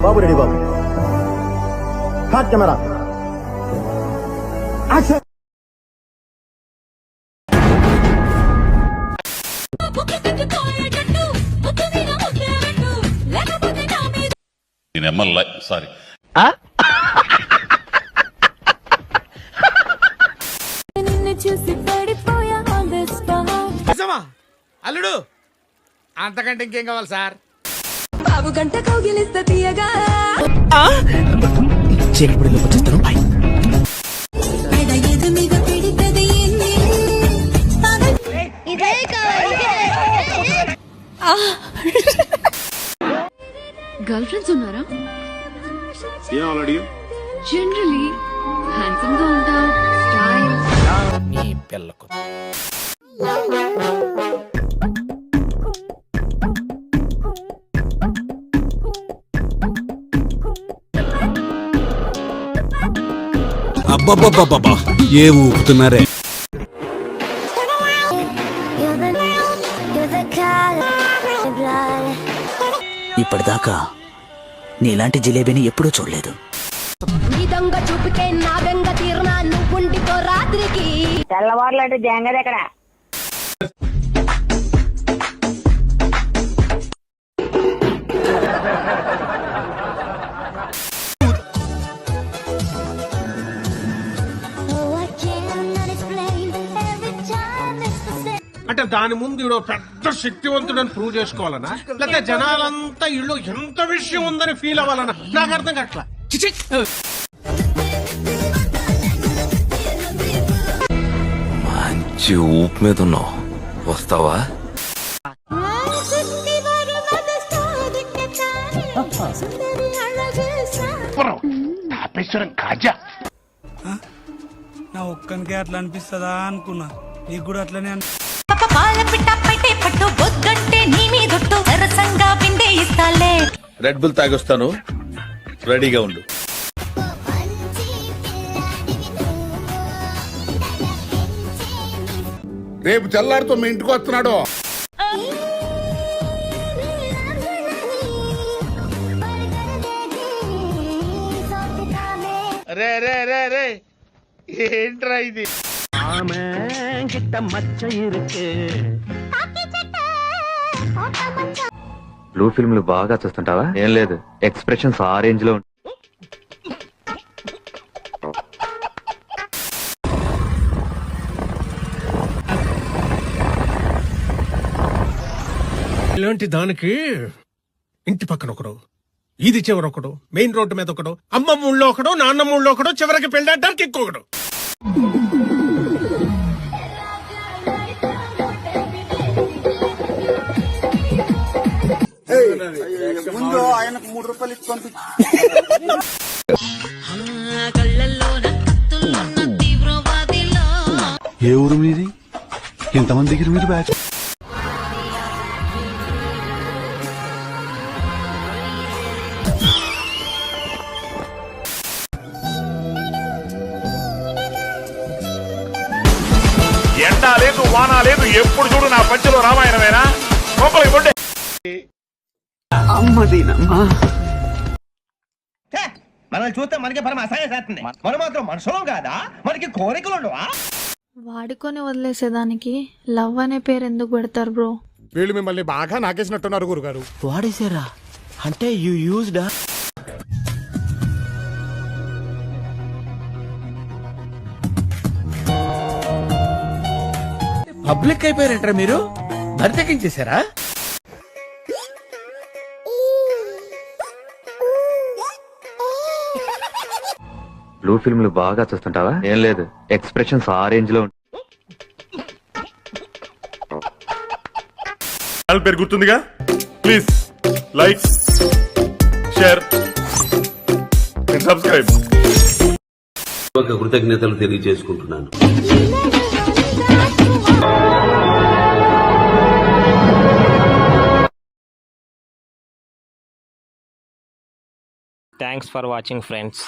బాబు ready బాబు. Hot camera action. Sorry అల్లుడు అంతకంటే ఇంకేం కావాలి సార్? బాబు గంట కౌగిలిస్తా తీయగా చీకటిలో వచ్చేస్తాను. బాయ్. గర్ల్ ఫ్రెండ్స్ ఉన్నారా? జనరలీ హ్యాండ్సమ్ గా ఉంటావు, స్టైల్. నీ పిల్లకు అబ్బబ్బబ్బబ్బా ఏ ఊపుతున్నారే. ఇప్పటిదాకా నీలాంటి జిలేబీని ఎప్పుడూ చూడలేదు. ఈ దొంగ చూపుకే నా బెంగ తీర్నా నువ్వుండిపో రాత్రికి. తెల్లవారులంటే జంగది ఎక్కడ? అంటే దాని ముందు ఈడో పెద్ద శక్తివంతుడని ప్రూవ్ చేసుకోవాలనా, లేకపోతే జనాలంతా ఇళ్ళు ఎంత విషయం ఉందని ఫీల్ అవ్వాలనా? నాకు అర్థం కావట్లా. చిచి. మంచి ఊపు మీద ఉన్నావు, వస్తావా? నా ఒక్కనికే అట్లా అనిపిస్తుందా అనుకున్నా, నీకు కూడా అట్లనే రెడ్ బుల్ తాగొస్తాను, రెడీగా ఉండు. రేపు తెల్లారితో మీ ఇంటికి వస్తున్నాడు. రే రే రే రే ఏంట్రా ఇది? బ్లూ ఫిల్మ్లు బాగా చూస్తుంటావా? ఏం లేదు, ఎక్స్ప్రెషన్స్ ఆ రేంజ్ లో. ఇలాంటి దానికి ఇంటి పక్కన ఒకడు, ఇది చివరొకడు, మెయిన్ రోడ్డు మీద ఒకడు, అమ్మమ్మ ఊళ్ళో ఒకడు, నాన్నమ్మ ఊళ్ళో ఒకడు, చివరికి పెళ్ళాడడానికి ఇంకొకడు. ముందు ఆయనకు 3 రూపాయలు ఇచ్చి పంపించు. ఏ ఊరు మీది? ఇంతమంది దగ్గర మీరు బ్యాచ్. ఎండా లేదు, వానా లేదు, ఎప్పుడు చూడు నా పంచలో రామాయణమేనా? లోపలికి పొండే. అమ్మదీనమ్మా, మనల్ని చూస్తే మనకి పరమ అసహాయం చేస్తుంది. మనం మాత్రం మనుషులం కాదా? మనకి కోరికలు ఉండవా? వాడుకొని వదిలేసేదానికి లవ్ అనే పేరు ఎందుకు పెడతారు బ్రో? వీళ్ళు మిమ్మల్ని బాగా నాకేసినట్టున్నారు గురుగారు. వాడేసారా? అంటే యూ యూజ్డ్. పబ్లిక్ అయిపోయారంటారా మీరు? బరితెక్కించేశారా? బ్లూ ఫిల్మ్లు బాగా చూస్తుంటావా? ఏం లేదు, ఎక్స్ప్రెషన్స్ ఆ రేంజ్ లో. పేరు గుర్తుందిగా? Please like, share, subscribe. కృతజ్ఞతలు తెలియజేసుకుంటున్నాను. Thanks for watching, friends.